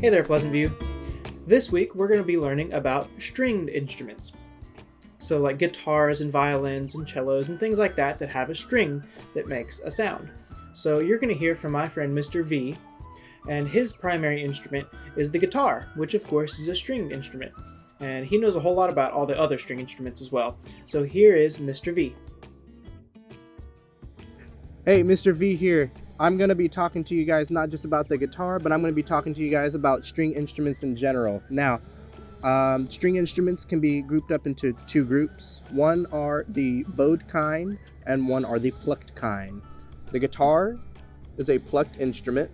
Hey there, Pleasant View. This week we're going to be learning about stringed instruments. So like guitars and violins and cellos and things like that have a string that makes a sound. So you're going to hear from my friend Mr. V, and his primary instrument is the guitar, which of course is a stringed instrument. And he knows a whole lot about all the other string instruments as well. So here is Mr. V. Hey, Mr. V here. I'm going to be talking to you guys not just about the guitar, but I'm going to be talking to you guys about string instruments in general. Now, string instruments can be grouped up into two groups. One are the bowed kind, and one are the plucked kind. The guitar is a plucked instrument.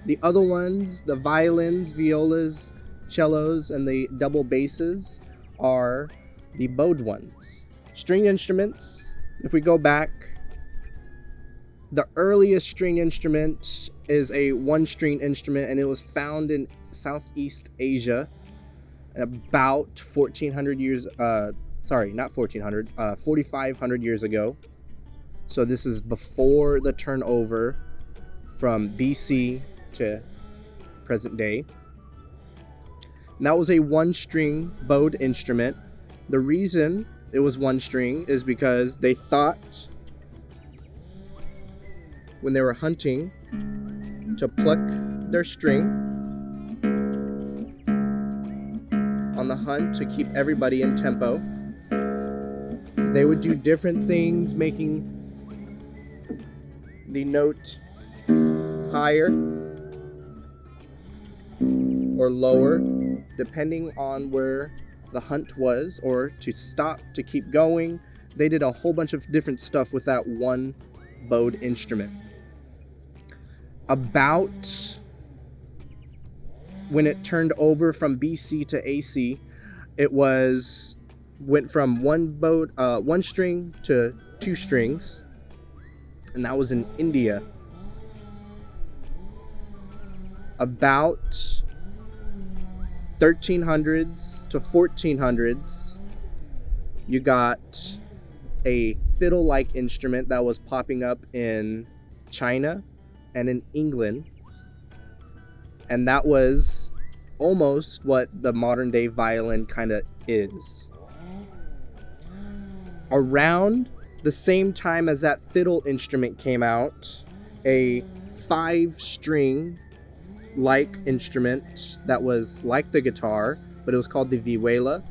The other ones, the violins, violas, cellos, and the double basses are the bowed ones. String instruments, if we go back, the earliest string instrument is a one-string instrument, and it was found in Southeast Asia about 4,500 years ago. So this is before the turnover from BC to present day. And that was a one-string bowed instrument. The reason it was one string is because they thought when they were hunting to pluck their string on the hunt to keep everybody in tempo. They would do different things, making the note higher or lower depending on where the hunt was, or to stop, to keep going. They did a whole bunch of different stuff with that one bowed instrument. About when it turned over from BC to AC, it went from one string to two strings, and that was in India. About 1300s to 1400s, you got a fiddle-like instrument that was popping up in China and in England, and that was almost what the modern day violin kind of is. Around the same time as that fiddle instrument came out, a 5-string like instrument that was like the guitar, but it was called the vihuela,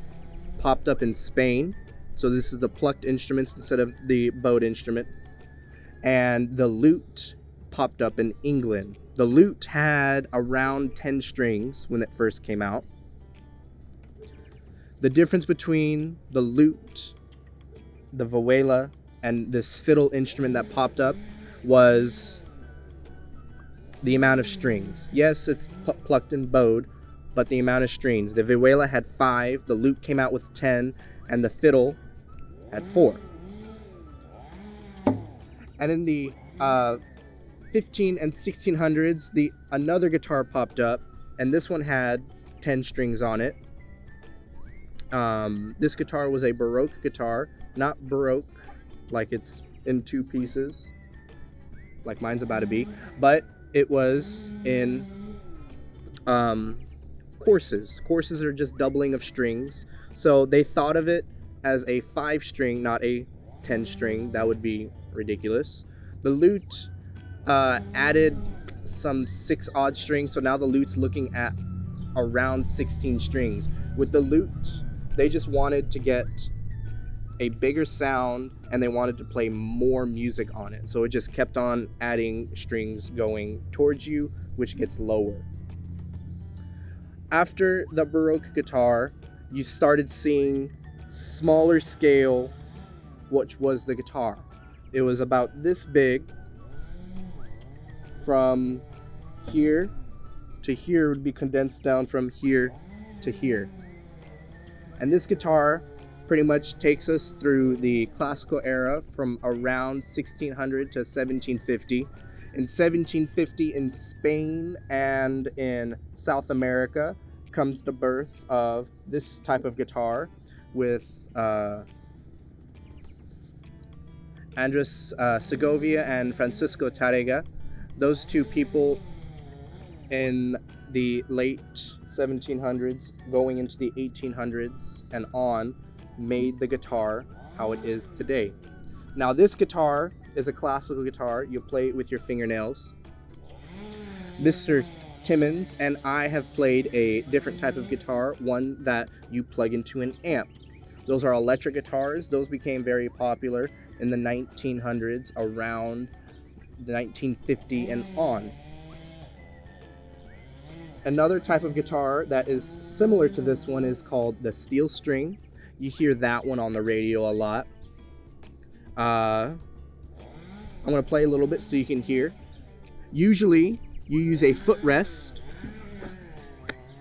popped up in Spain. So this is the plucked instruments instead of the bowed instrument. And the lute popped up in England. The lute had around 10 strings when it first came out. The difference between the lute, the vihuela, and this fiddle instrument that popped up was the amount of strings. Yes, it's plucked and bowed, but the amount of strings. The vihuela had 5, the lute came out with 10, and the fiddle had 4. And in the 15 and 1600s, another guitar popped up, and this one had 10 strings on it. This guitar was a Baroque guitar, not Baroque like it's in 2 pieces, like mine's about to be, but it was in courses. Courses are just doubling of strings, so they thought of it as a 5-string, not a 10-string. That would be ridiculous. The lute added some 6 odd strings, so now the lute's looking at around 16 strings. With the lute, they just wanted to get a bigger sound, and they wanted to play more music on it, so it just kept on adding strings going towards you, which gets lower. After the Baroque guitar, you started seeing smaller scale, which was the guitar. It was about this big. From here to here would be condensed down from here to here. And this guitar pretty much takes us through the classical era from around 1600 to 1750. In 1750, in Spain and in South America, comes the birth of this type of guitar with Andres Segovia and Francisco Tárrega. Those two people in the late 1700s, going into the 1800s and on, made the guitar how it is today. Now, this guitar is a classical guitar. You play it with your fingernails. Mr. Timmons and I have played a different type of guitar, one that you plug into an amp. Those are electric guitars. Those became very popular in the 1900s, around the 1950 and on. Another type of guitar that is similar to this one is called the steel string. You hear that one on the radio a lot. I'm going to play a little bit so you can hear. Usually, you use a footrest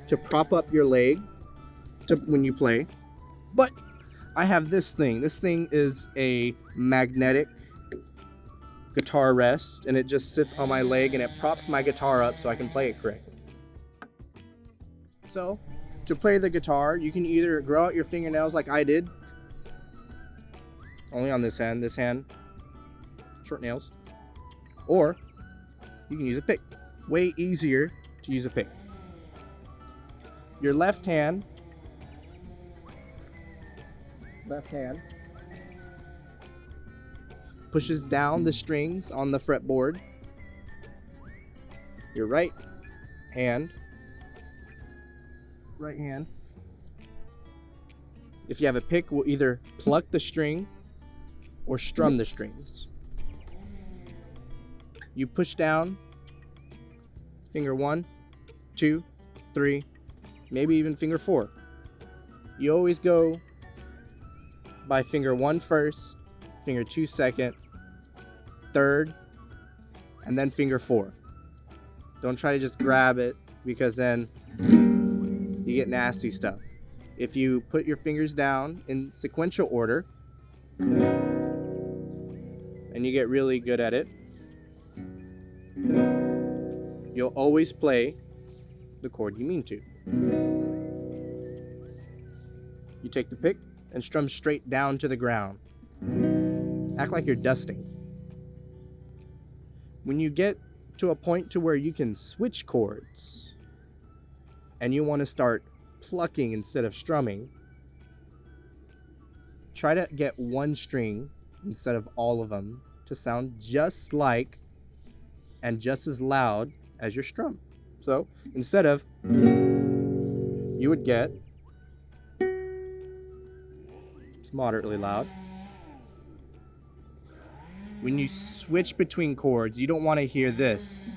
to prop up your leg when you play. But I have this thing. This thing is a magnetic guitar rest, and it just sits on my leg and it props my guitar up so I can play it correctly. So, to play the guitar, you can either grow out your fingernails like I did, only on this hand, short nails, or you can use a pick. Way easier to use a pick. Your left hand pushes down the strings on the fretboard. Your right hand, if you have a pick, will either pluck the string or strum the strings. You push down finger 1, 2, 3, maybe even finger 4. You always go by finger 1 first, finger 2 second, third, and then finger 4. Don't try to just grab it, because then you get nasty stuff. If you put your fingers down in sequential order and you get really good at it, you'll always play the chord you mean to. You take the pick and strum straight down to the ground. Act like you're dusting. When you get to a point to where you can switch chords and you want to start plucking instead of strumming, try to get one string instead of all of them to sound just like and just as loud as your strum. So instead of, you would get, it's moderately loud. When you switch between chords, you don't want to hear this.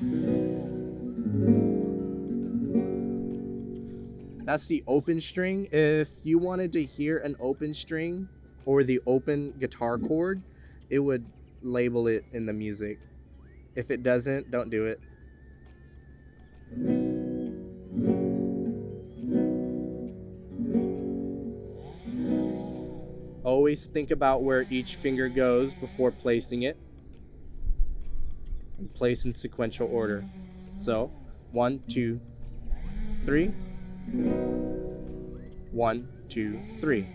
That's the open string. If you wanted to hear an open string or the open guitar chord, it would label it in the music. If it doesn't, don't do it. Always think about where each finger goes before placing it, and place in sequential order. So 1, 2, 3. 1, 2, 3.